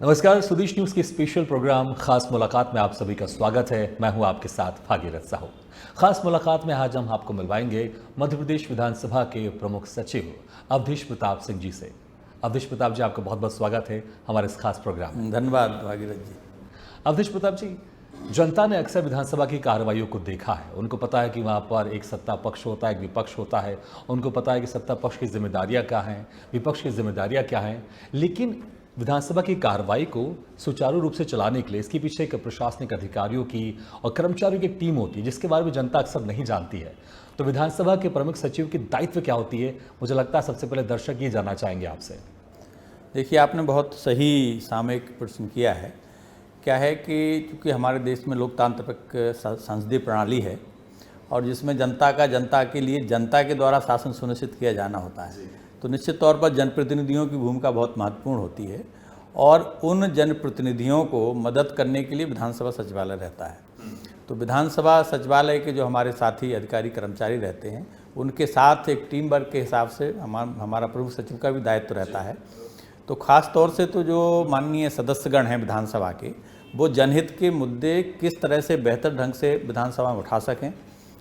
नमस्कार, सुदेश न्यूज के special programme खास मुलाकात में आप सभी का स्वागत है। मैं हूं आपके साथ भागीरथ साहू। खास मुलाकात में आज हम आपको मिलवाएंगे मध्य प्रदेश विधानसभा के प्रमुख सचिव अवधेश प्रताप सिंह जी से। अवधेश प्रताप जी, आपका बहुत बहुत स्वागत है हमारे इस खास प्रोग्राम में। धन्यवाद भागीरथ जी। अवधेश प्रताप जी, जनता ने अक्सर विधानसभा की कार्रवाइयों को देखा है। उनको पता है कि वहाँ पर एक सत्ता पक्ष होता है, एक विपक्ष होता है। उनको पता है कि सत्ता पक्ष की जिम्मेदारियाँ क्या हैं, विपक्ष की जिम्मेदारियाँ क्या हैं। लेकिन विधानसभा की कार्रवाई को सुचारू रूप से चलाने के लिए इसके पीछे एक प्रशासनिक अधिकारियों की और कर्मचारियों की एक टीम होती है, जिसके बारे में जनता अक्सर नहीं जानती है। तो विधानसभा के प्रमुख सचिव की दायित्व क्या होती है, मुझे लगता है सबसे पहले दर्शक ये जानना चाहेंगे आपसे। देखिए, आपने बहुत सही सामयिक प्रश्न किया है। क्या है कि चूँकि हमारे देश में लोकतांत्रिक संसदीय प्रणाली है और जिसमें जनता के लिए जनता के द्वारा शासन सुनिश्चित किया जाना होता है, तो निश्चित तौर पर जनप्रतिनिधियों की भूमिका बहुत महत्वपूर्ण होती है और उन जनप्रतिनिधियों को मदद करने के लिए विधानसभा सचिवालय रहता है। तो विधानसभा सचिवालय के जो हमारे साथी अधिकारी कर्मचारी रहते हैं, उनके साथ एक टीम वर्क के हिसाब से हमारा प्रमुख सचिव का भी दायित्व रहता है। तो ख़ास तौर से तो जो माननीय सदस्यगण हैं विधानसभा के, वो जनहित के मुद्दे किस तरह से बेहतर ढंग से विधानसभा में उठा सकें,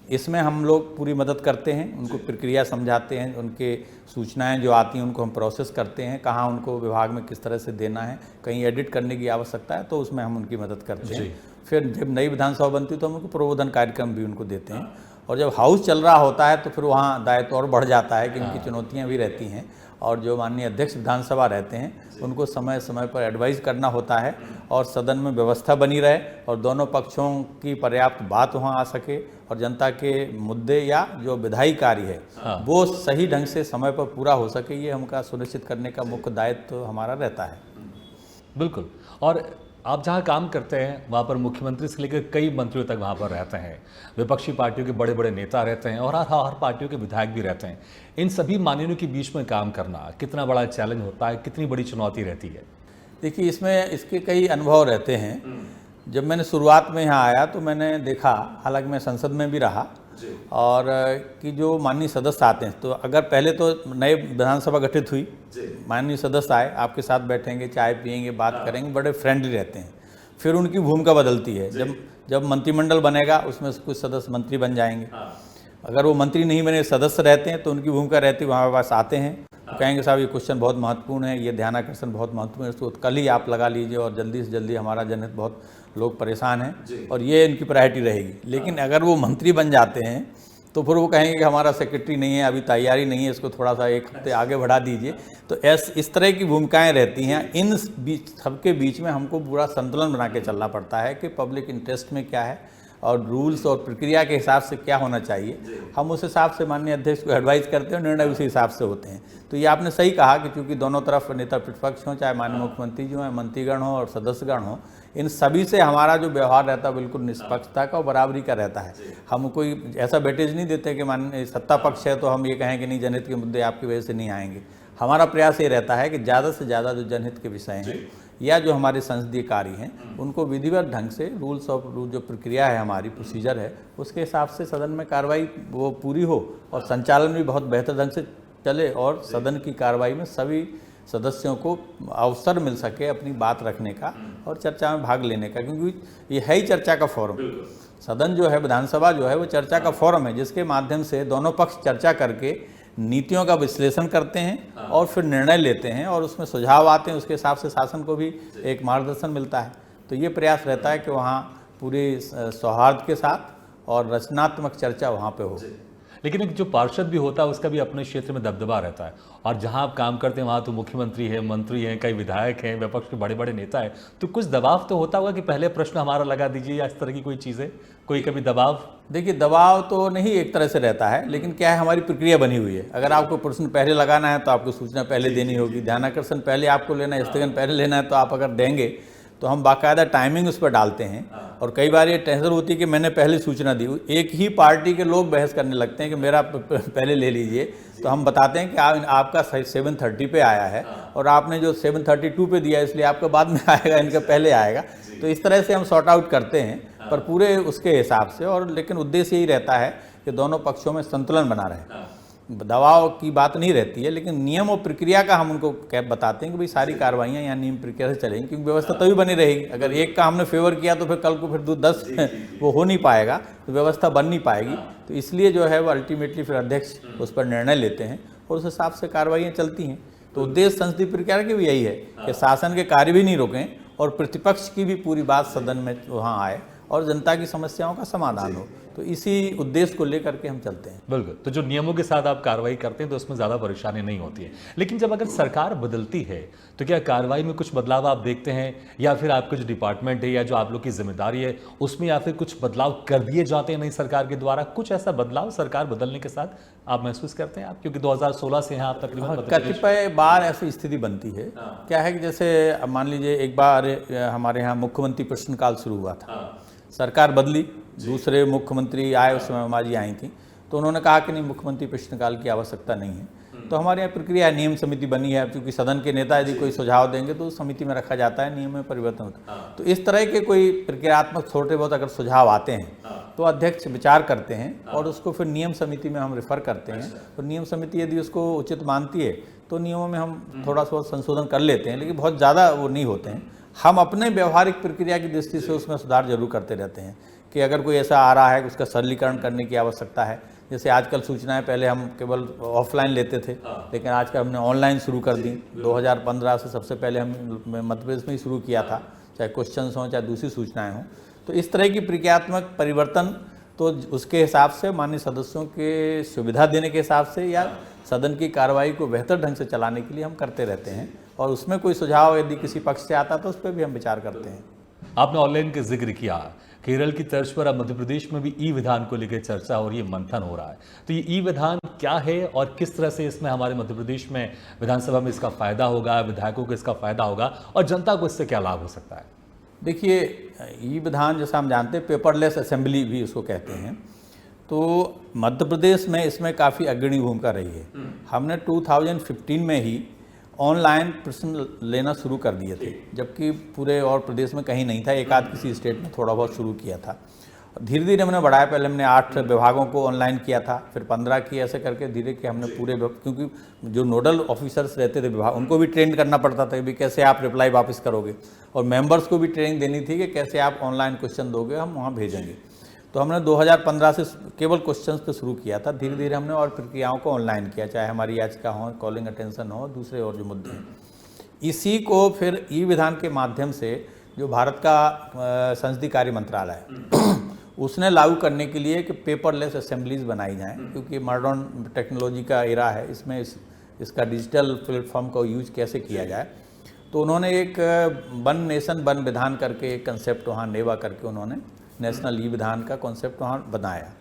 इसमें हम लोग पूरी मदद करते हैं। उनको प्रक्रिया समझाते हैं, उनके सूचनाएं जो आती हैं उनको हम प्रोसेस करते हैं, कहाँ उनको विभाग में किस तरह से देना है, कहीं एडिट करने की आवश्यकता है तो उसमें हम उनकी मदद करते हैं। फिर जब नई विधानसभा बनती है तो हम उनको प्रबोधन कार्यक्रम भी उनको देते हैं। और जब हाउस चल रहा होता है तो फिर वहाँ दायित्व और बढ़ जाता है कि उनकी चुनौतियाँ भी रहती हैं और जो माननीय अध्यक्ष विधानसभा रहते हैं उनको समय समय पर एडवाइस करना होता है और सदन में व्यवस्था बनी रहे और दोनों पक्षों की पर्याप्त बात वहाँ आ सके और जनता के मुद्दे या जो विधायी कार्य है वो सही ढंग से समय पर पूरा हो सके, ये हमका सुनिश्चित करने का मुख्य दायित्व हमारा रहता है। बिल्कुल। और आप जहाँ काम करते हैं वहाँ पर मुख्यमंत्री से लेकर कई मंत्रियों तक वहाँ पर रहते हैं, विपक्षी पार्टियों के बड़े बड़े नेता रहते हैं और हर पार्टियों के विधायक भी रहते हैं। इन सभी मान्ययों के बीच में काम करना कितना बड़ा चैलेंज होता है, कितनी बड़ी चुनौती रहती है? देखिए, इसमें इसके कई अनुभव रहते हैं। जब मैंने शुरुआत में यहाँ आया तो मैंने देखा, हालांकि मैं संसद में भी रहा, और कि जो माननीय सदस्य आते हैं, तो अगर पहले तो नए विधानसभा गठित हुई, माननीय सदस्य आए, आपके साथ बैठेंगे, चाय पियेंगे, बात करेंगे, बड़े फ्रेंडली रहते हैं। फिर उनकी भूमिका बदलती है। जब मंत्रिमंडल बनेगा उसमें कुछ सदस्य मंत्री बन जाएंगे। अगर वो मंत्री नहीं बने, सदस्य रहते हैं, तो उनकी भूमिका रहती है, वहाँ पास आते हैं तो कहेंगे साहब ये क्वेश्चन बहुत महत्वपूर्ण है, ये ध्यानाकर्षण बहुत महत्वपूर्ण है, इसको कल ही आप लगा लीजिए और जल्दी से जल्दी, हमारा जनहित बहुत लोग परेशान हैं और ये इनकी प्रायोरिटी रहेगी। लेकिन अगर वो मंत्री बन जाते हैं तो फिर वो कहेंगे कि हमारा सेक्रेटरी नहीं है, अभी तैयारी नहीं है, इसको थोड़ा सा एक हफ्ते आगे बढ़ा दीजिए। तो इस तरह की भूमिकाएं रहती हैं। इन सबके बीच में हमको पूरा संतुलन बना के चलना पड़ता है कि पब्लिक इंटरेस्ट में क्या है और रूल्स और प्रक्रिया के हिसाब से क्या होना चाहिए। हम उस हिसाब से माननीय अध्यक्ष को एडवाइस करते हैं और निर्णय उसी हिसाब से होते हैं। तो ये आपने सही कहा कि चूँकि दोनों तरफ नेता प्रतिपक्ष हों, चाहे माननीय मुख्यमंत्री जो हैं, मंत्रीगण हों और सदस्यगण हों, इन सभी से हमारा जो व्यवहार रहता है बिल्कुल निष्पक्षता का और बराबरी का रहता है। हम कोई ऐसा वेटेज नहीं देते कि माननीय सत्ता पक्ष है तो हम ये कहें कि नहीं, जनहित के मुद्दे आपकी वजह से नहीं आएंगे। हमारा प्रयास ये रहता है कि ज़्यादा से ज़्यादा जो जनहित के विषय हैं या जो हमारे संसदीय कार्य हैं उनको विधिवत ढंग से रूल्स ऑफ जो प्रक्रिया है, हमारी प्रोसीजर है, उसके हिसाब से सदन में कार्रवाई वो पूरी हो और संचालन भी बहुत बेहतर ढंग से चले और सदन की कार्रवाई में सभी सदस्यों को अवसर मिल सके अपनी बात रखने का और चर्चा में भाग लेने का, क्योंकि ये है ही चर्चा का फोरम। सदन जो है, विधानसभा जो है, वो चर्चा का फोरम है जिसके माध्यम से दोनों पक्ष चर्चा करके नीतियों का विश्लेषण करते हैं और फिर निर्णय लेते हैं और उसमें सुझाव आते हैं, उसके हिसाब से शासन को भी एक मार्गदर्शन मिलता है। तो ये प्रयास रहता है कि वहाँ पूरे सौहार्द के साथ और रचनात्मक चर्चा वहाँ पे हो। लेकिन एक जो पार्षद भी होता है उसका भी अपने क्षेत्र में दबदबा रहता है और जहां आप काम करते हैं वहां तो मुख्यमंत्री है, मंत्री हैं, कई विधायक हैं, विपक्ष के बड़े बड़े नेता हैं, तो कुछ दबाव तो होता होगा कि पहले प्रश्न हमारा लगा दीजिए या इस तरह की कोई चीज़ें, कोई कभी दबाव? देखिए, दबाव तो नहीं एक तरह से रहता है, लेकिन क्या है, हमारी प्रक्रिया बनी हुई है। अगर आपको प्रश्न पहले लगाना है तो आपको सूचना पहले देनी होगी, ध्यानाकर्षण पहले आपको लेना है, स्थगन पहले लेना है, तो आप अगर देंगे तो हम बाकायदा टाइमिंग उस पर डालते हैं। और कई बार ये टेंशन होती है कि मैंने पहले सूचना दी, एक ही पार्टी के लोग बहस करने लगते हैं कि मेरा पहले ले लीजिए, तो हम बताते हैं कि आपका 7:30 पे आया है और आपने जो 7:32 पे दिया इसलिए आपका बाद में आएगा, इनका पहले आएगा। तो इस तरह से हम सॉर्ट आउट करते हैं, पर पूरे उसके हिसाब से। और लेकिन उद्देश्य यही रहता है कि दोनों पक्षों में संतुलन बना रहे। दबाव की बात नहीं रहती है, लेकिन नियम और प्रक्रिया का हम उनको बताते हैं कि भाई सारी कार्रवाइयाँ यहाँ नियम प्रक्रिया से चलेंगी, क्योंकि व्यवस्था तभी बनी रहेगी। अगर एक का हमने फेवर किया तो फिर कल को फिर 10 वो हो नहीं पाएगा, तो व्यवस्था बन नहीं पाएगी। तो इसलिए जो है वो अल्टीमेटली फिर अध्यक्ष उस पर निर्णय लेते हैं और उस हिसाब से कार्रवाइयाँ चलती हैं। तो उद्देश्य संसदीय प्रक्रिया के भी यही है कि शासन के कार्य भी नहीं रुकें और प्रतिपक्ष की भी पूरी बात सदन में वहाँ आए और जनता की समस्याओं का समाधान हो। तो इसी उद्देश्य को लेकर के हम चलते हैं। बिल्कुल। तो जो नियमों के साथ आप कार्रवाई करते हैं तो उसमें ज़्यादा परेशानी नहीं होती है। लेकिन जब अगर सरकार बदलती है तो क्या कार्रवाई में कुछ बदलाव आप देखते हैं, या फिर आपके जो डिपार्टमेंट है या जो आप लोग की जिम्मेदारी है उसमें या फिर कुछ बदलाव कर दिए जाते हैं नई सरकार के द्वारा? कुछ ऐसा बदलाव सरकार बदलने के साथ आप महसूस करते हैं आप, क्योंकि 2016 से यहाँ आप तकरीबन कतिपय बार ऐसी स्थिति बनती है। क्या है कि जैसे मान लीजिए एक बार हमारे यहाँ मुख्यमंत्री प्रश्नकाल शुरू हुआ था, सरकार बदली, दूसरे मुख्यमंत्री आए, उस समय उमा जी आई थी, तो उन्होंने कहा कि नहीं, मुख्यमंत्री प्रश्नकाल की आवश्यकता नहीं है। तो हमारे यहाँ प्रक्रिया नियम समिति बनी है, क्योंकि सदन के नेता यदि कोई सुझाव देंगे तो उस समिति में रखा जाता है, नियम में परिवर्तन होता है। तो इस तरह के कोई प्रक्रियात्मक छोटे बहुत अगर सुझाव आते हैं तो अध्यक्ष विचार करते हैं और उसको फिर नियम समिति में हम रेफर करते हैं। तो नियम समिति यदि उसको उचित मानती है तो नियमों में हम थोड़ा सा संशोधन कर लेते हैं, लेकिन बहुत ज़्यादा वो नहीं होते हैं। हम अपने व्यवहारिक प्रक्रिया की दृष्टि से उसमें सुधार जरूर करते रहते हैं कि अगर कोई ऐसा आ रहा है कि उसका सरलीकरण करने की आवश्यकता है। जैसे आजकल सूचनाएं पहले हम केवल ऑफलाइन लेते थे, लेकिन आजकल हमने ऑनलाइन शुरू कर दी। 2015 से सबसे पहले हम मध्य प्रदेश में ही शुरू किया था, चाहे क्वेश्चन हों चाहे दूसरी सूचनाएं हों। तो इस तरह की प्रक्रियात्मक परिवर्तन तो उसके हिसाब से माननीय सदस्यों के सुविधा देने के हिसाब से या सदन की कार्रवाई को बेहतर ढंग से चलाने के लिए हम करते रहते हैं, और उसमें कोई सुझाव यदि किसी पक्ष से आता तो उस पर भी हम विचार करते हैं। आपने ऑनलाइन का जिक्र किया, केरल की तर्ज पर अब मध्य प्रदेश में भी ई विधान को लेकर चर्चा हो रही है, मंथन हो रहा है। तो ये ई विधान क्या है और किस तरह से इसमें हमारे मध्य प्रदेश में विधानसभा में इसका फायदा होगा, विधायकों को इसका फायदा होगा और जनता को इससे क्या लाभ हो सकता है? देखिए, ई विधान जैसा हम जानते हैं पेपरलेस असेंबली भी उसको कहते हैं, तो मध्य प्रदेश में इसमें काफ़ी अग्रणी भूमिका रही है। हमने 2015 में ही ऑनलाइन प्रश्न लेना शुरू कर दिए थे, जबकि पूरे और प्रदेश में कहीं नहीं था, एक आध किसी स्टेट में थोड़ा बहुत शुरू किया था। धीरे धीरे हमने बढ़ाया, पहले हमने 8 विभागों को ऑनलाइन किया था, फिर 15 किया, ऐसे करके धीरे के हमने पूरे, क्योंकि जो नोडल ऑफिसर्स रहते थे विभाग, उनको भी ट्रेन करना पड़ता था कि कैसे आप रिप्लाई वापस करोगे, और मेंबर्स को भी ट्रेनिंग देनी थी कि कैसे आप ऑनलाइन क्वेश्चन दोगे, हम वहाँ भेजेंगे। तो हमने 2015 से केवल क्वेश्चंस पे शुरू किया था। धीरे धीरे हमने और प्रक्रियाओं को ऑनलाइन किया, चाहे हमारी याचिका हो, कॉलिंग अटेंशन हो, दूसरे और जो मुद्दे हैं। इसी को फिर ई विधान के माध्यम से जो भारत का संसदीय कार्य मंत्रालय है उसने लागू करने के लिए कि पेपरलेस असेंबलीज बनाई जाएं, क्योंकि मॉडर्न टेक्नोलॉजी का एरा है, इसमें इसका डिजिटल प्लेटफॉर्म का यूज कैसे किया जाए। तो उन्होंने एक वन नेशन वन विधान करके एक कंसेप्ट वहाँ नेवा करके उन्होंने नेशनल ई विधान का कॉन्सेप्ट वहाँ बनाया।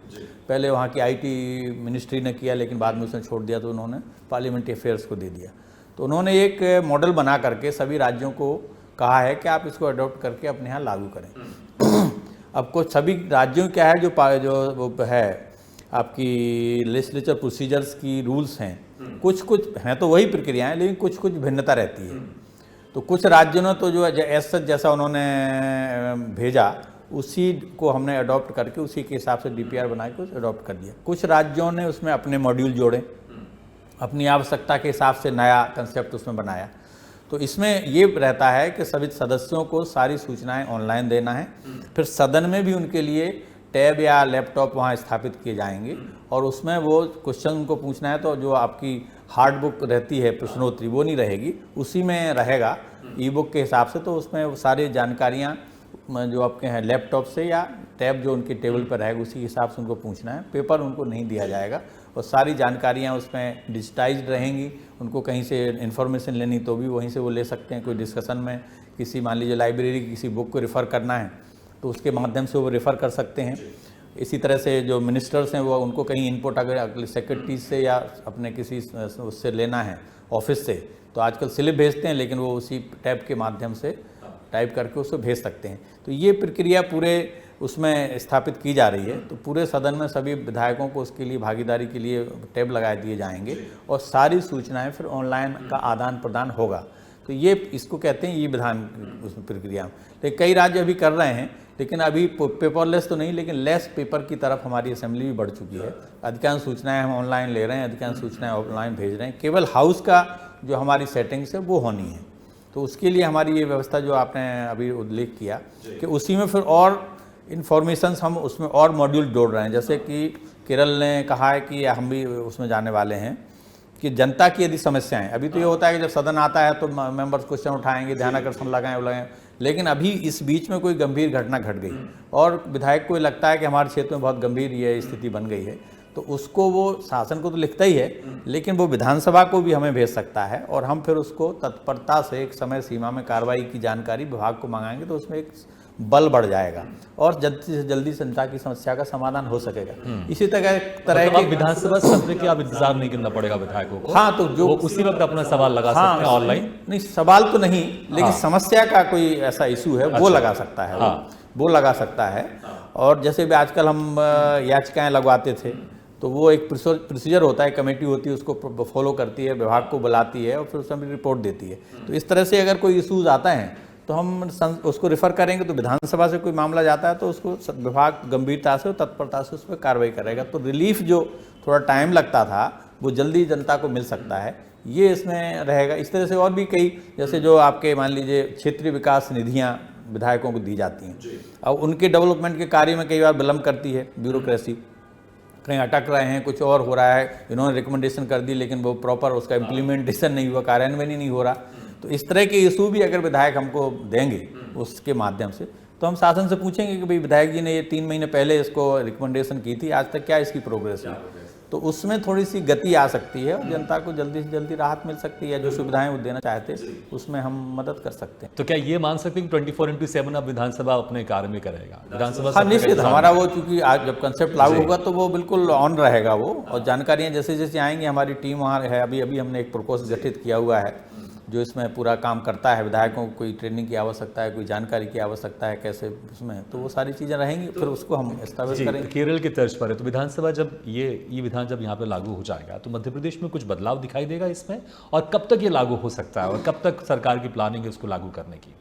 पहले वहाँ की IT मिनिस्ट्री ने किया, लेकिन बाद में उसने छोड़ दिया, तो उन्होंने पार्लियामेंट्री अफेयर्स को दे दिया। तो उन्होंने एक मॉडल बना करके सभी राज्यों को कहा है कि आप इसको अडॉप्ट करके अपने यहाँ लागू करें। अब कुछ सभी राज्यों क्या है जो वो है आपकी लेजिस्लेचर प्रोसीजर्स की रूल्स हैं, कुछ हैं तो वही प्रक्रियाएँ, लेकिन कुछ भिन्नता रहती है। तो कुछ राज्यों ने तो जो जैसा उन्होंने भेजा उसी को हमने अडॉप्ट करके उसी के हिसाब से DPR बना के उसे अडॉप्ट कर दिया। कुछ राज्यों ने उसमें अपने मॉड्यूल जोड़े, अपनी आवश्यकता के हिसाब से नया कंसेप्ट उसमें बनाया। तो इसमें ये रहता है कि सभी सदस्यों को सारी सूचनाएं ऑनलाइन देना है, फिर सदन में भी उनके लिए टैब या लैपटॉप वहाँ स्थापित किए जाएंगे, और उसमें वो क्वेश्चन उनको पूछना है तो जो आपकी हार्ड बुक रहती है प्रश्नोत्तरी वो नहीं रहेगी, उसी में रहेगा ई-बुक के हिसाब से। तो उसमें वो सारी जानकारियाँ जो आपके हैं लैपटॉप से या टैब जो उनके टेबल पर रहेगा उसी हिसाब से उनको पूछना है, पेपर उनको नहीं दिया जाएगा, और सारी जानकारियाँ उसमें डिजिटाइज्ड रहेंगी। उनको कहीं से इन्फॉर्मेशन लेनी तो भी वहीं से वो ले सकते हैं। कोई डिस्कशन में किसी मान लीजिए लाइब्रेरी की किसी बुक को रेफ़र करना है तो उसके माध्यम से वो रेफ़र कर सकते हैं। इसी तरह से जो मिनिस्टर्स हैं वो उनको कहीं इनपुट अगर सेक्रेटरी से या अपने किसी उससे लेना है ऑफिस से, तो आजकल स्लिप भेजते हैं, लेकिन वो उसी टैब के माध्यम से टाइप करके उसको भेज सकते हैं। तो ये प्रक्रिया पूरे उसमें स्थापित की जा रही है। तो पूरे सदन में सभी विधायकों को उसके लिए भागीदारी के लिए टैब लगा दिए जाएंगे और सारी सूचनाएं फिर ऑनलाइन का आदान प्रदान होगा। तो ये इसको कहते हैं ई विधान उसमें प्रक्रिया। लेकिन कई राज्य अभी कर रहे हैं, लेकिन अभी पेपरलेस तो नहीं, लेकिन लेस पेपर की तरफ हमारी असेंबली भी बढ़ चुकी है। अधिकांश सूचनाएं हम ऑनलाइन ले रहे हैं, अधिकांश सूचनाएं ऑफलाइन भेज रहे हैं। केवल हाउस का जो हमारी सेटिंग्स है वो होनी है। तो उसके लिए हमारी ये व्यवस्था जो आपने अभी उल्लेख किया कि उसी में फिर और इन्फॉर्मेशंस हम उसमें और मॉड्यूल जोड़ रहे हैं। जैसे कि केरल ने कहा है कि हम भी उसमें जाने वाले हैं कि जनता की यदि समस्याएं, अभी तो ये होता है कि जब सदन आता है तो मेंबर्स क्वेश्चन उठाएंगे, ध्यानाकर्षण लगाएं, लेकिन अभी इस बीच में कोई गंभीर घटना घट गई और विधायक को लगता है कि हमारे क्षेत्र में बहुत गंभीर ये स्थिति बन गई है, तो उसको वो शासन को तो लिखता ही है, लेकिन वो विधानसभा को भी हमें भेज सकता है और हम फिर उसको तत्परता से एक समय सीमा में कार्रवाई की जानकारी विभाग को मंगाएंगे, तो उसमें एक बल बढ़ जाएगा और जल्दी से जल्दी जनता की समस्या का समाधान हो सकेगा। इसी तरह मतलब विधानसभा सत्र के आप इंतजार नहीं करना पड़ेगा विधायकों को। हाँ, तो जो उसी वक्त अपना सवाल लगा सकते हैं ऑनलाइन। नहीं, सवाल तो नहीं, लेकिन समस्या का कोई ऐसा इशू है वो लगा सकता है। वो लगा सकता है। और जैसे भी आजकल हम याचिकाएं लगवाते थे, तो वो एक प्रोसीजर होता है, कमेटी होती है, उसको फॉलो करती है, विभाग को बुलाती है और फिर उसमें रिपोर्ट देती है। तो इस तरह से अगर कोई इशूज आता है तो हम उसको रिफ़र करेंगे। तो विधानसभा से कोई मामला जाता है तो उसको विभाग गंभीरता से और तत्परता से उस पर कार्रवाई करेगा। तो रिलीफ जो थोड़ा टाइम लगता था वो जल्दी जनता को मिल सकता है, ये इसमें रहेगा। इस तरह से और भी कई, जैसे जो आपके मान लीजिए क्षेत्रीय विकास निधियाँ विधायकों को दी जाती हैं, अब उनके डेवलपमेंट के कार्य में कई बार विलम्ब करती है ब्यूरोक्रेसी, कहीं अटक रहे हैं, कुछ और हो रहा है, इन्होंने रिकमेंडेशन कर दी लेकिन वो प्रॉपर उसका इम्प्लीमेंटेशन नहीं हुआ, कार्यान्वयन नहीं हो रहा। तो इस तरह के इशू भी अगर विधायक हमको देंगे उसके माध्यम से, तो हम शासन से पूछेंगे कि भाई विधायक जी ने ये 3 महीने पहले इसको रिकमेंडेशन की थी, आज तक क्या इसकी प्रोग्रेस हुई। तो उसमें थोड़ी सी गति आ सकती है और जनता को जल्दी से जल्दी राहत मिल सकती है। जो सुविधाएं वो देना चाहते हैं उसमें हम मदद कर सकते हैं। तो क्या ये मान सकते हैं कि 24/7 अब विधानसभा अपने कार्य में करेगा? विधानसभा हाँ, निश्चित हमारा वो, चूंकि आज जब कंसेप्ट लागू होगा तो वो बिल्कुल ऑन रहेगा वो, और जानकारियाँ जैसे जैसे आएंगी, हमारी टीम वहाँ है। अभी हमने एक प्रकोष्ठ गठित किया हुआ है जो इसमें पूरा काम करता है। विधायकों को कोई ट्रेनिंग की आवश्यकता है, कोई जानकारी की आवश्यकता है कैसे उसमें, तो वो सारी चीज़ें रहेंगी, फिर उसको हम एस्टैब्लिश करेंगे। केरल की तर्ज पर है तो विधानसभा जब ये विधान जब यहाँ पे लागू हो जाएगा तो मध्य प्रदेश में कुछ बदलाव दिखाई देगा इसमें, और कब तक ये लागू हो सकता है और कब तक सरकार की प्लानिंग है इसको लागू करने की?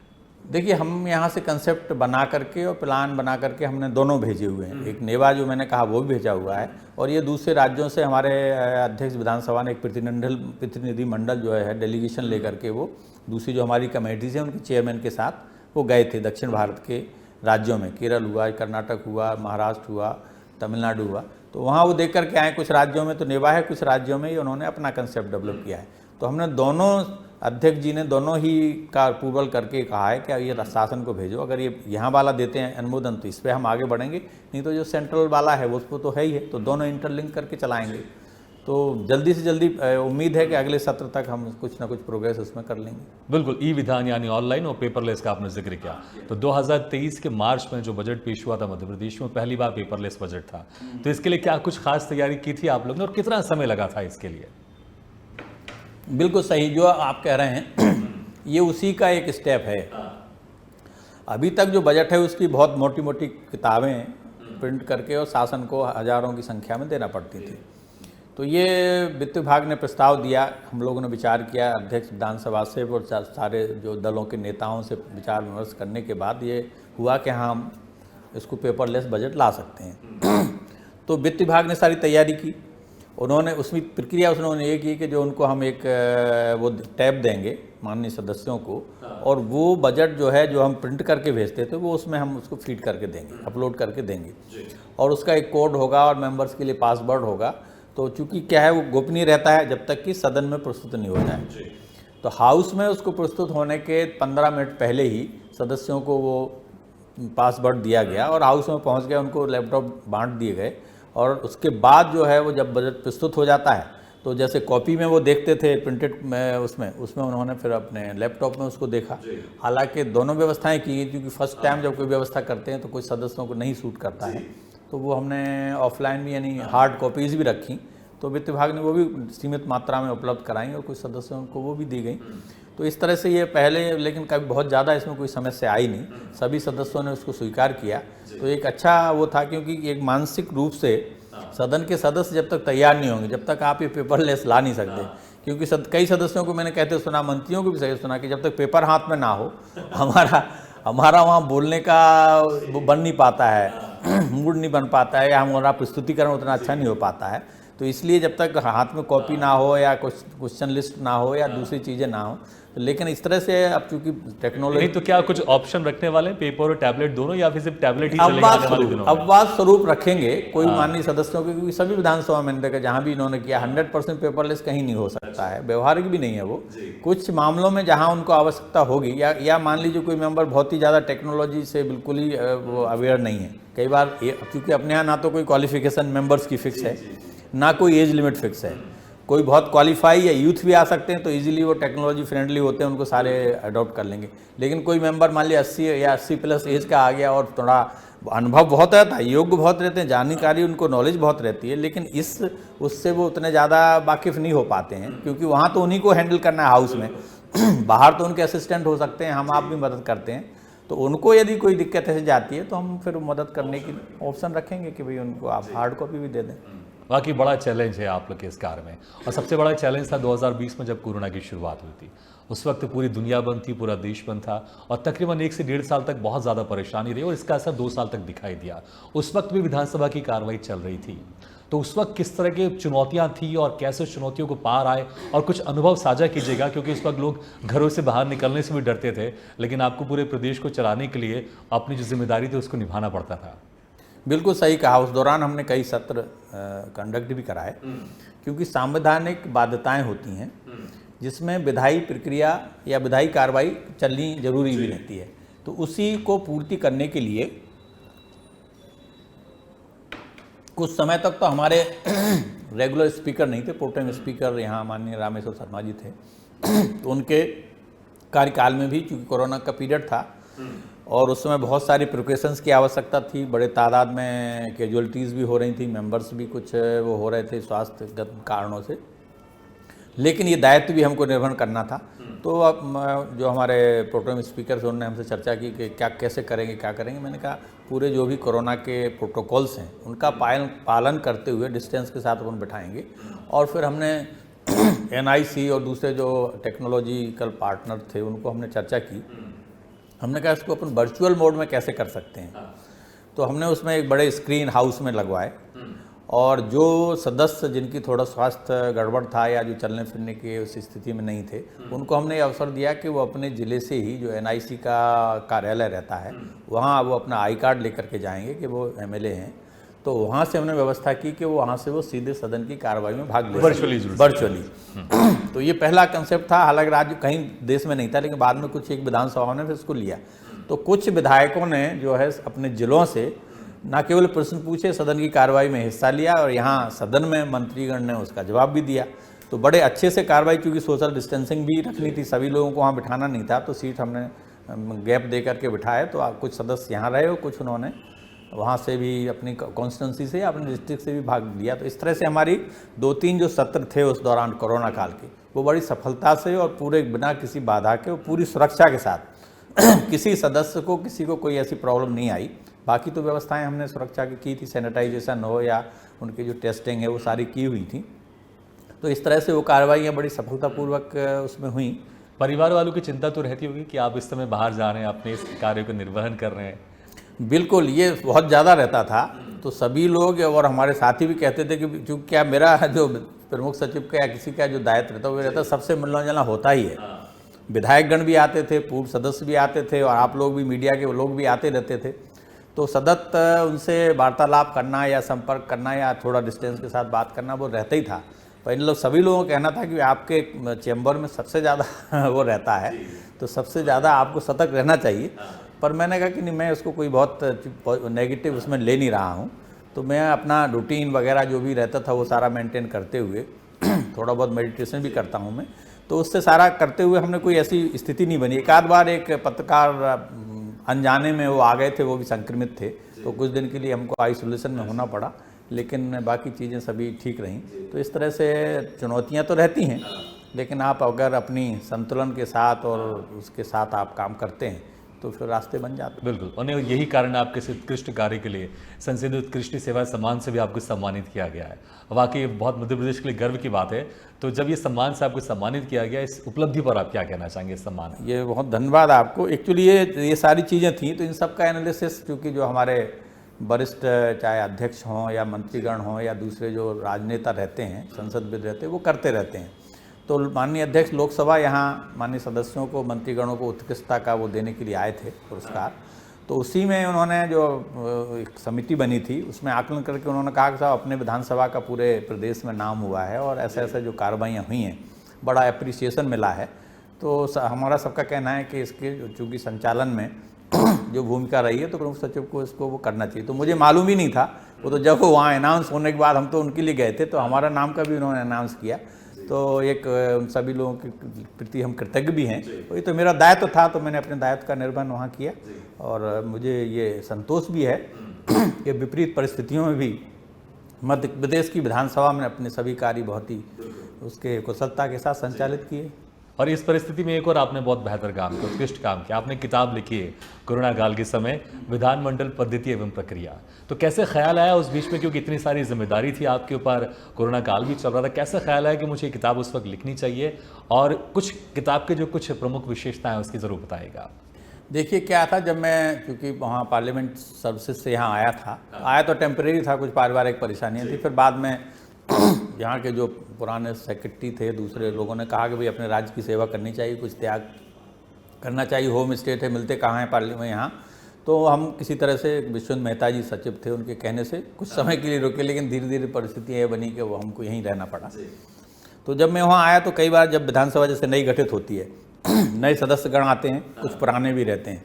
देखिए, हम यहाँ से कंसेप्ट बना करके और प्लान बना करके हमने दोनों भेजे हुए हैं। एक नेवा जो मैंने कहा वो भी भेजा हुआ है, और ये दूसरे राज्यों से हमारे अध्यक्ष विधानसभा ने एक प्रतिनिधि मंडल जो है डेलीगेशन लेकर के वो दूसरी जो हमारी कमेटीज हैं उनके चेयरमैन के साथ वो गए थे दक्षिण भारत के राज्यों में। केरल हुआ, कर्नाटक हुआ, महाराष्ट्र हुआ, तमिलनाडु हुआ। तो वहाँ वो देख करके आए। कुछ राज्यों में तो नेवा है, कुछ राज्यों में ही उन्होंने अपना कंसेप्ट डेवलप किया है। तो हमने दोनों, अध्यक्ष जी ने दोनों ही का अप्रूवल करके कहा है कि ये शासन को भेजो। अगर ये यहाँ वाला देते हैं अनुमोदन तो इस पर हम आगे बढ़ेंगे, नहीं तो जो सेंट्रल वाला है वो उस पर तो है ही है। तो दोनों इंटरलिंक करके चलाएंगे। तो जल्दी से जल्दी उम्मीद है कि अगले सत्र तक हम कुछ ना कुछ प्रोग्रेस उसमें कर लेंगे। बिल्कुल, ई विधान यानी ऑनलाइन और पेपरलेस का आपने जिक्र किया। तो 2023 के मार्च में जो बजट पेश हुआ था मध्य प्रदेश में, पहली बार पेपरलेस बजट था। तो इसके लिए क्या कुछ खास तैयारी की थी आप लोग ने और कितना समय लगा था इसके लिए? बिल्कुल सही जो आप कह रहे हैं, ये उसी का एक स्टेप है। अभी तक जो बजट है उसकी बहुत मोटी मोटी किताबें प्रिंट करके और शासन को हजारों की संख्या में देना पड़ती थी। तो ये वित्त विभाग ने प्रस्ताव दिया, हम लोगों ने विचार किया अध्यक्ष विधानसभा से और सारे जो दलों के नेताओं से विचार विमर्श करने के बाद ये हुआ कि हाँ, हम इसको पेपरलेस बजट ला सकते हैं। तो वित्त विभाग ने सारी तैयारी की। उन्होंने उसमें प्रक्रिया उन्होंने ये की कि जो उनको हम एक वो टैब देंगे माननीय सदस्यों को, और वो बजट जो है जो हम प्रिंट करके भेजते थे वो उसमें हम उसको फीड करके देंगे, अपलोड करके देंगे, और उसका एक कोड होगा और मेंबर्स के लिए पासवर्ड होगा। तो चूंकि क्या है वो गोपनीय रहता है जब तक कि सदन में प्रस्तुत नहीं हो जाए। तो हाउस में उसको प्रस्तुत होने के 15 मिनट पहले ही सदस्यों को वो पासवर्ड दिया गया और हाउस में पहुंच गए, उनको लैपटॉप बांट दिए गए। और उसके बाद जो है वो जब बजट प्रस्तुत हो जाता है तो जैसे कॉपी में वो देखते थे प्रिंटेड में, उसमें उन्होंने फिर अपने लैपटॉप में उसको देखा। हालांकि दोनों व्यवस्थाएं की गई, क्योंकि फर्स्ट टाइम जब कोई व्यवस्था करते हैं तो कुछ सदस्यों को नहीं सूट करता है, तो वो हमने ऑफलाइन भी यानी हार्ड कॉपीज़ भी रखी। तो वित्त विभाग ने वो भी सीमित मात्रा में उपलब्ध कराई और कुछ सदस्यों को वो भी दी गई। तो इस तरह से ये पहले, लेकिन कभी बहुत ज़्यादा इसमें कोई समस्या आई नहीं, सभी सदस्यों ने उसको स्वीकार किया। तो एक अच्छा वो था, क्योंकि एक मानसिक रूप से सदन के सदस्य जब तक तैयार नहीं होंगे जब तक आप ये पेपरलेस ला नहीं सकते। क्योंकि कई सदस्यों को मैंने कहते सुना, मंत्रियों को भी सही सुना कि जब तक पेपर हाथ में ना हो हमारा वहाँ बोलने का वो बन नहीं पाता है, मूड नहीं बन पाता है, या हमारा प्रस्तुतिकरण उतना अच्छा नहीं हो पाता है। तो इसलिए जब तक हाथ में कॉपी ना हो या कुछ क्वेश्चन लिस्ट ना हो या दूसरी चीज़ें ना हो, लेकिन इस तरह से अब चूंकि टेक्नोलॉजी, नहीं तो क्या कुछ ऑप्शन रखने वाले हैं, पेपर और टैबलेट दोनों, या फिर सिर्फ टैबलेट ही चलेगा आने वाले दिनों में? अपवाद स्वरूप रखेंगे कोई माननीय सदस्यों के, क्योंकि सभी विधानसभा में देखा जहाँ भी इन्होंने किया 100% पेपरलेस कहीं नहीं हो सकता है, व्यवहारिक भी नहीं है वो। कुछ मामलों में जहाँ उनको आवश्यकता होगी, या मान लीजिए कोई मेंबर बहुत ही ज़्यादा टेक्नोलॉजी से बिल्कुल ही वो अवेयर नहीं है, कई बार क्योंकि अपने यहाँ ना तो कोई क्वालिफिकेशन मेंबर्स की फिक्स है, ना कोई एज लिमिट फिक्स है, कोई बहुत क्वालिफाई या यूथ भी आ सकते हैं, तो इजीली वो टेक्नोलॉजी फ्रेंडली होते हैं, उनको सारे अडॉप्ट कर लेंगे। लेकिन कोई मेंबर मान लिया 80 या 80+ एज का आ गया और थोड़ा अनुभव बहुत रहता है, योग्य बहुत रहते हैं, जानकारी उनको नॉलेज बहुत रहती है, लेकिन उससे वो उतने ज़्यादा वाकिफ़ नहीं हो पाते हैं, क्योंकि वहाँ तो उन्हीं को हैंडल करना है हाउस में। बाहर तो उनके असिस्टेंट हो सकते हैं, हम आप भी मदद करते हैं, तो उनको यदि कोई दिक्कत ऐसे जाती है तो हम फिर मदद करने की ऑप्शन रखेंगे कि भाई उनको आप हार्ड कॉपी भी दे दें। बाकी बड़ा चैलेंज है आप लोग के इस कार्य में, और सबसे बड़ा चैलेंज था 2020 में जब कोरोना की शुरुआत हुई थी। उस वक्त पूरी दुनिया बंद थी, पूरा देश बंद था, और तकरीबन 1 से 1.5 साल तक बहुत ज़्यादा परेशानी रही, और इसका असर 2 साल तक दिखाई दिया। उस वक्त भी विधानसभा की कार्रवाई चल रही थी, तो उस वक्त किस तरह की चुनौतियां थी और कैसे चुनौतियों को पार आए, और कुछ अनुभव साझा कीजिएगा, क्योंकि उस वक्त लोग घरों से बाहर निकलने से भी डरते थे, लेकिन आपको पूरे प्रदेश को चलाने के लिए अपनी जो जिम्मेदारी थी उसको निभाना पड़ता था। बिल्कुल सही कहा। उस दौरान हमने कई सत्र कंडक्ट भी कराए, क्योंकि संवैधानिक बाध्यताएं होती हैं जिसमें विधायी प्रक्रिया या विधायी कार्रवाई चलनी जरूरी भी रहती है। तो उसी को पूर्ति करने के लिए कुछ समय तक तो हमारे रेगुलर स्पीकर नहीं थे, प्रोटेम स्पीकर यहाँ माननीय रामेश्वर शर्मा जी थे। तो उनके कार्यकाल में भी चूँकि कोरोना का पीरियड था और उस समय बहुत सारी प्रिकॉशंस की आवश्यकता थी, बड़े तादाद में कैजुअलिटीज़ भी हो रही थी, मेंबर्स भी कुछ वो हो रहे थे स्वास्थ्यगत कारणों से, लेकिन ये दायित्व भी हमको निर्वहन करना था। तो अब जो हमारे प्रोटेम स्पीकर थे उन्होंने हमसे चर्चा की कि क्या कैसे करेंगे, क्या करेंगे। मैंने कहा पूरे जो भी कोरोना के प्रोटोकॉल्स हैं उनका पालन करते हुए डिस्टेंस के साथ अपन बिठाएंगे। और फिर हमने NIC और दूसरे जो टेक्नोलॉजिकल पार्टनर थे उनको हमने चर्चा की। हमने कहा इसको अपन वर्चुअल मोड में कैसे कर सकते हैं। तो हमने उसमें एक बड़े स्क्रीन हाउस में लगवाए, और जो सदस्य जिनकी थोड़ा स्वास्थ्य गड़बड़ था या जो चलने फिरने की उस स्थिति में नहीं थे, उनको हमने अवसर दिया कि वो अपने ज़िले से ही जो NIC का कार्यालय रहता है वहाँ वो अपना आई कार्ड लेकर के जाएंगे कि वो MLA हैं। तो वहाँ से हमने व्यवस्था की कि वो वहाँ से वो सीधे सदन की कार्रवाई में भाग ले वर्चुअली। तो ये पहला कंसेप्ट था, हालांकि राज्य कहीं देश में नहीं था, लेकिन बाद में कुछ एक विधानसभा ने फिर इसको लिया। तो कुछ विधायकों ने जो है अपने जिलों से न केवल प्रश्न पूछे, सदन की कार्रवाई में हिस्सा लिया, और यहाँ सदन में मंत्रीगण ने उसका जवाब भी दिया। तो बड़े अच्छे से कार्रवाई, क्योंकि सोशल डिस्टेंसिंग भी रखनी थी, सभी लोगों को वहाँ बिठाना नहीं था, तो सीट हमने गैप दे करके बिठाए। तो कुछ सदस्य यहाँ रहे और कुछ उन्होंने वहाँ से भी अपनी कॉन्स्टिट्यूंसी से, अपने डिस्ट्रिक्ट से भी भाग लिया। तो इस तरह से हमारी 2-3 जो सत्र थे उस दौरान कोरोना काल के, वो बड़ी सफलता से और पूरे बिना किसी बाधा के, पूरी सुरक्षा के साथ किसी सदस्य को, किसी को कोई ऐसी प्रॉब्लम नहीं आई। बाकी तो व्यवस्थाएं हमने सुरक्षा की थी, सैनिटाइजेशन हो या उनकी जो टेस्टिंग है वो सारी की हुई थी। तो इस तरह से वो कार्रवाइयाँ बड़ी सफलतापूर्वक उसमें हुई। परिवार वालों की चिंता तो रहती होगी कि आप इस समय बाहर जा रहे हैं, अपने इस कार्य को निर्वहन कर रहे हैं। बिल्कुल, ये बहुत ज़्यादा रहता था। तो सभी लोग और हमारे साथी भी कहते थे कि चूँकि क्या मेरा जो प्रमुख सचिव का या किसी का जो दायित्व रहता है वो रहता, सबसे मिलना जुलना होता ही है। विधायकगण भी आते थे, पूर्व सदस्य भी आते थे, और आप लोग भी, मीडिया के लोग भी आते रहते थे। तो सतत उनसे वार्तालाप करना या संपर्क करना या थोड़ा डिस्टेंस के साथ बात करना वो रहता ही था। पहले लोग सभी लोगों का कहना था कि आपके चैम्बर में सबसे ज़्यादा वो रहता है, तो सबसे ज़्यादा आपको सतर्क रहना चाहिए। पर मैंने कहा कि नहीं, मैं उसको कोई बहुत नेगेटिव उसमें ले नहीं रहा हूँ। तो मैं अपना रूटीन वगैरह जो भी रहता था वो सारा मेंटेन करते हुए थोड़ा बहुत मेडिटेशन भी करता हूँ मैं, तो उससे सारा करते हुए हमने कोई ऐसी स्थिति नहीं बनी। एक आध बार एक पत्रकार अनजाने में वो आ गए थे, वो भी संक्रमित थे, तो कुछ दिन के लिए हमको आइसोलेशन में होना पड़ा, लेकिन बाकी चीज़ें सभी ठीक रहीं। तो इस तरह से चुनौतियाँ तो रहती हैं, लेकिन आप अगर अपनी संतुलन के साथ और उसके साथ आप काम करते हैं तो फिर रास्ते बन जाते। बिल्कुल, और यही कारण आपके इस उत्कृष्ट कार्य के लिए संसदीय उत्कृष्ट सेवा सम्मान से भी आपको सम्मानित किया गया है। वाकई बहुत मध्य प्रदेश के लिए गर्व की बात है। तो जब ये सम्मान से आपको सम्मानित किया गया, इस उपलब्धि पर आप क्या कहना चाहेंगे इस सम्मान? ये बहुत धन्यवाद आपको। एक्चुअली ये सारी चीज़ें थी, तो इन सब का एनालिसिस क्योंकि जो हमारे वरिष्ठ चाहे अध्यक्ष हों या मंत्रीगण हों या दूसरे जो राजनेता रहते हैं, संसदविद रहते हैं, वो करते रहते हैं। तो माननीय अध्यक्ष लोकसभा यहाँ माननीय सदस्यों को, मंत्रीगणों को उत्कृष्टता का वो देने के लिए आए थे पुरस्कार। तो उसी में उन्होंने जो एक समिति बनी थी उसमें आकलन करके उन्होंने कहा कि साहब अपने विधानसभा का पूरे प्रदेश में नाम हुआ है और ऐसे ऐसे जो कार्रवाइयाँ हुई हैं, बड़ा एप्रिसिएशन मिला है। तो हमारा सबका कहना है कि इसके चूँकि संचालन में जो भूमिका रही है तो प्रमुख सचिव को इसको वो करना चाहिए। तो मुझे मालूम ही नहीं था, वो तो जब वहाँ अनाउंस होने के बाद हम तो उनके लिए गए थे, तो हमारा नाम का भी उन्होंने अनाउंस किया। तो एक उन सभी लोगों के प्रति हम कृतज्ञ भी हैं। वही तो मेरा दायित्व था, तो मैंने अपने दायित्व का निर्वहन वहाँ किया और मुझे ये संतोष भी है कि विपरीत परिस्थितियों में भी मध्य प्रदेश की विधानसभा में अपने सभी कार्य बहुत ही उसके कुशलता के साथ संचालित किए। और इस परिस्थिति में एक और आपने बहुत बेहतर काम किया, उत्कृष्ट काम किया। आपने किताब लिखी है कोरोना काल के समय विधानमंडल पद्धति एवं प्रक्रिया। तो कैसे ख्याल आया उस बीच में, क्योंकि इतनी सारी जिम्मेदारी थी आपके ऊपर, कोरोना काल भी चल रहा था, कैसे ख्याल आया कि मुझे ये किताब उस वक्त लिखनी चाहिए? और कुछ किताब के जो कुछ प्रमुख विशेषताएं उसकी ज़रूर बताइएगा आप। देखिए क्या था, जब मैं क्योंकि वहाँ पार्लियामेंट सर्विसेज से यहाँ आया तो टेम्परेरी था, कुछ पारिवारिक परेशानियाँ थी। फिर बाद में यहाँ के जो पुराने सेक्रेटरी थे, दूसरे लोगों ने कहा कि भाई अपने राज्य की सेवा करनी चाहिए, कुछ त्याग करना चाहिए, होम स्टेट है, मिलते कहाँ हैं पार्लियामेंट यहाँ। तो हम किसी तरह से विश्वनाथ मेहता जी सचिव थे, उनके कहने से कुछ समय के लिए रुके, लेकिन धीरे धीरे परिस्थितियाँ ये बनी कि वो हमको यहीं रहना पड़ा। तो जब मैं वहाँ आया तो कई बार जब विधानसभा जैसे नई गठित होती है नए सदस्यगण आते हैं, कुछ पुराने भी रहते हैं,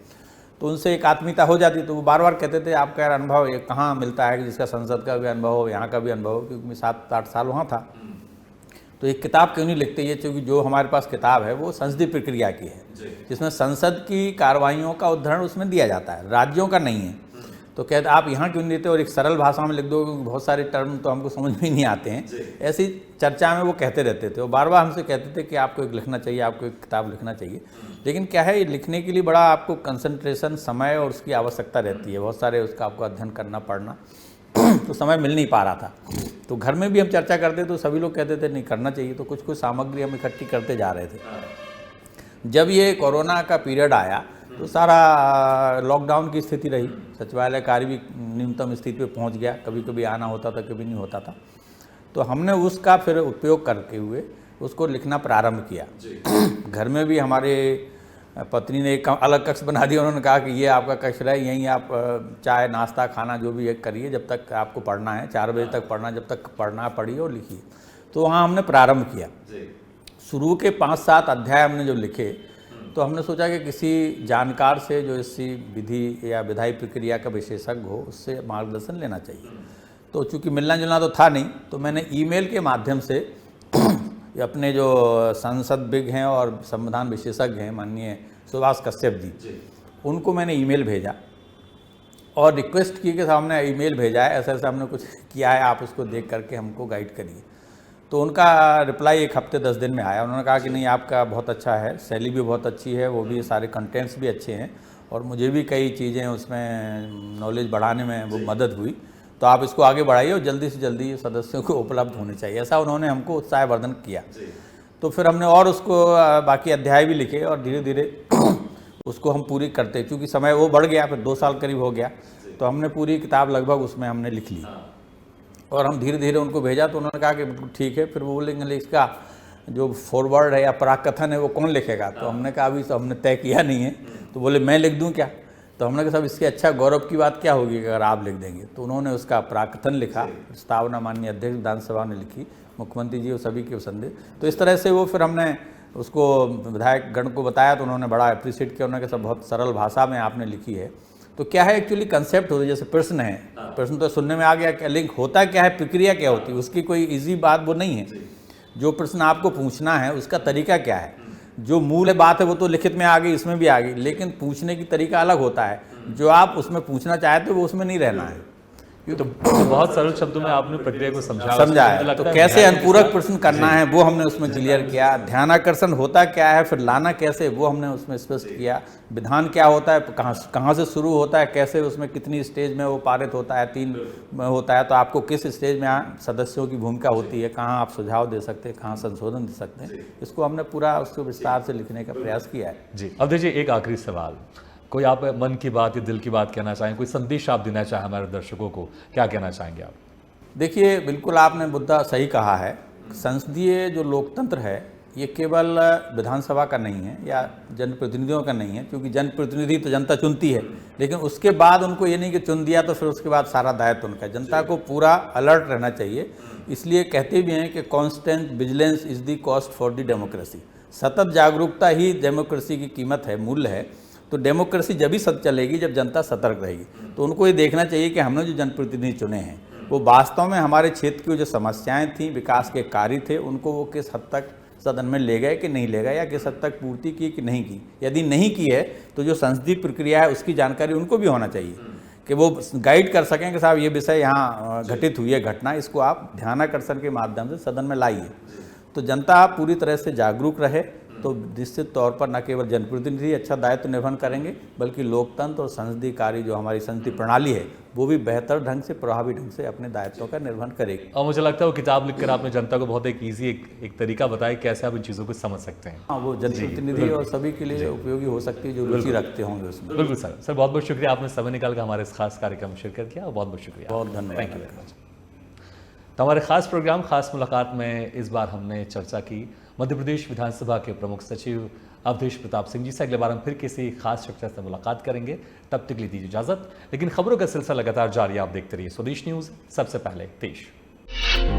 तो उनसे एक आत्मीयता हो जाती। तो वो बार बार कहते थे आपका यार अनुभव ये कहाँ मिलता है कि जिसका संसद का भी अनुभव हो, यहाँ का भी अनुभव हो, क्योंकि मैं 7-8 साल वहाँ था। तो एक किताब क्यों नहीं लिखते, ये चूँकि जो हमारे पास किताब है वो संसदीय प्रक्रिया की है, जिसमें संसद की कार्रवाइयों का उदाहरण उसमें दिया जाता है, राज्यों का नहीं है। तो कहते आप यहाँ क्यों नहीं देते और एक सरल भाषा में लिख दो, क्योंकि बहुत सारे टर्म तो हमको समझ में ही नहीं आते हैं। ऐसी चर्चा में वो कहते रहते थे, वो बार बार हमसे कहते थे कि आपको एक लिखना चाहिए, आपको एक किताब लिखना चाहिए। लेकिन क्या है, ये लिखने के लिए बड़ा आपको कंसंट्रेशन, समय और उसकी आवश्यकता रहती है, बहुत सारे उसका आपको अध्ययन करना पड़ना, तो समय मिल नहीं पा रहा था। तो घर में भी हम चर्चा करते तो सभी लोग कहते थे नहीं करना चाहिए, तो कुछ कुछ सामग्री हम इकट्ठी करते जा रहे थे। जब ये कोरोना का पीरियड आया तो सारा लॉकडाउन की स्थिति रही, सचिवालय कार्य भी न्यूनतम स्थिति पे पहुंच गया, कभी कभी आना होता था, कभी नहीं होता था। तो हमने उसका फिर उपयोग करके हुए उसको लिखना प्रारंभ किया। घर में भी हमारे पत्नी ने एक अलग कक्ष बना दिया, उन्होंने कहा कि ये आपका कक्ष रहे, यहीं आप चाय नाश्ता खाना जो भी एक करिए, जब तक आपको पढ़ना है 4 बजे तक पढ़ना, जब तक पढ़ना पढ़िए और लिखिए। तो वहाँ हमने प्रारंभ किया। शुरू के 5-7 अध्याय हमने जो लिखे, तो हमने सोचा कि किसी जानकार से जो इसी विधि या विधायी प्रक्रिया का विशेषज्ञ हो, उससे मार्गदर्शन लेना चाहिए। तो चूँकि मिलना जुलना तो था नहीं, तो मैंने ईमेल के माध्यम से अपने जो संसद विज्ञ हैं और संविधान विशेषज्ञ हैं माननीय सुभाष कश्यप जी, उनको मैंने ईमेल भेजा और रिक्वेस्ट की कि सामने ईमेल भेजा है, ऐसा ऐसा हमने कुछ किया है, आप उसको देख करके हमको गाइड करिए। तो उनका रिप्लाई 1 हफ्ते 10 दिन में आया। उन्होंने कहा कि नहीं आपका बहुत अच्छा है, शैली भी बहुत अच्छी है, वो भी सारे कंटेंट्स भी अच्छे हैं और मुझे भी कई चीज़ें उसमें नॉलेज बढ़ाने में वो मदद हुई, तो आप इसको आगे बढ़ाइए और जल्दी से जल्दी सदस्यों को उपलब्ध होने चाहिए, ऐसा उन्होंने हमको उत्साहवर्धन किया। तो फिर हमने और उसको बाकी अध्याय भी लिखे और धीरे धीरे उसको हम पूरी करते, क्योंकि समय वो बढ़ गया, फिर 2 साल करीब हो गया, तो हमने पूरी किताब लगभग उसमें हमने लिख ली और हम धीरे धीरे उनको भेजा। तो उन्होंने कहा कि बिल्कुल ठीक है। फिर वो बोलेंगे इसका जो फॉरवर्ड है या पराकथन है वो कौन लिखेगा? तो हमने कहा अभी तो हमने तय किया नहीं है। तो बोले मैं लिख दूं क्या? तो हमने कहा साहब इससे अच्छा गौरव की बात क्या होगी अगर आप लिख देंगे। तो उन्होंने उसका पराकथन लिखा, प्रस्तावना माननीय अध्यक्ष विधानसभा ने लिखी, मुख्यमंत्री जी और सभी के संदेश। तो इस तरह से वो फिर हमने उसको विधायक गण को बताया, तो उन्होंने बड़ा अप्रिशिएट किया, उन्होंने कहा सब बहुत सरल भाषा में आपने लिखी है। तो क्या है एक्चुअली कंसेप्ट होता है, जैसे प्रश्न है, प्रश्न तो सुनने में आ गया, क्या लिंक होता क्या है, प्रक्रिया क्या होती है, उसकी कोई इजी बात वो नहीं है। जो प्रश्न आपको पूछना है उसका तरीका क्या है, जो मूल बात है वो तो लिखित में आ गई, इसमें भी आ गई, लेकिन पूछने की तरीका अलग होता है। जो आप उसमें पूछना चाहते हो वो उसमें नहीं रहना है, तो बहुत सरल शब्दों में आपने प्रक्रिया को समझा मुझे है। लगता तो है कैसे ध्यान अनुपूरक के प्रश्न करना है वो हमने उसमें क्लियर किया, ध्यानाकर्षण होता क्या है, फिर लाना कैसे वो हमने उसमें स्पष्ट किया, विधान क्या होता है, कहाँ से शुरू होता है, कैसे उसमें कितनी स्टेज में वो पारित होता है, 3 में होता है, तो आपको किस स्टेज में सदस्यों की भूमिका होती है, कहाँ आप सुझाव दे सकते हैं, कहाँ संशोधन दे सकते हैं, इसको हमने पूरा उसको विस्तार से लिखने का प्रयास किया है। जी, अब देखिए एक आखिरी सवाल, कोई आप मन की बात या दिल की बात कहना चाहें, कोई संदेश आप देना चाहें हमारे दर्शकों को, क्या कहना चाहेंगे आप? देखिए, बिल्कुल आपने मुद्दा सही कहा है। संसदीय जो लोकतंत्र है ये केवल विधानसभा का नहीं है या जनप्रतिनिधियों का नहीं है, क्योंकि जनप्रतिनिधि तो जनता चुनती है, लेकिन उसके बाद उनको ये नहीं कि चुन दिया तो फिर उसके बाद सारा दायित्व उनका है। जनता को पूरा अलर्ट रहना चाहिए। इसलिए कहते भी हैं कि constant vigilance is the cost for the democracy. सतत जागरूकता ही डेमोक्रेसी की कीमत है, मूल्य है। तो डेमोक्रेसी जब ही सत चलेगी जब जनता सतर्क रहेगी। तो उनको ये देखना चाहिए कि हमने जो जनप्रतिनिधि चुने हैं वो वास्तव में हमारे क्षेत्र की जो समस्याएं थी, विकास के कार्य थे, उनको वो किस हद तक सदन में ले गए कि नहीं ले गए, या किस हद तक पूर्ति की कि नहीं की। यदि नहीं की है तो जो संसदीय प्रक्रिया है उसकी जानकारी उनको भी होना चाहिए कि वो गाइड कर सकें कि साहब ये विषय यहाँ घटित हुई है घटना, इसको आप ध्यानाकर्षण के माध्यम से सदन में लाइए। तो जनता पूरी तरह से जागरूक रहे तो निश्चित तौर पर न केवल जनप्रतिनिधि अच्छा दायित्व निर्वहन करेंगे, बल्कि लोकतंत्र और संसदीय कार्य जो हमारी संसदीय प्रणाली है वो भी बेहतर ढंग से, प्रभावी ढंग से अपने दायित्वों का निर्वहन करेगी। और मुझे लगता है वो किताब लिखकर आपने जनता को बहुत एक ईजी एक तरीका बताया कैसे आप इन चीज़ों को समझ सकते हैं। हाँ, वो जनप्रतिनिधि और सभी के लिए उपयोगी हो सकती है जो रुचि रखते होंगे उसमें। बिल्कुल सर, बहुत बहुत शुक्रिया, आपने समय निकाल कर हमारे इस खास कार्यक्रम में शिरकत किया, बहुत बहुत शुक्रिया, बहुत धन्यवाद। Thank you very much. तो हमारे खास प्रोग्राम खास मुलाकात में इस बार हमने चर्चा की मध्य प्रदेश विधानसभा के प्रमुख सचिव अवधेश प्रताप सिंह जी से। अगले बार हम फिर किसी खास शख्सियत से मुलाकात करेंगे, तब तक के लिए दीजिए इजाजत। लेकिन खबरों का सिलसिला लगातार जारी, आप देखते रहिए स्वदेश न्यूज़, सबसे पहले देश।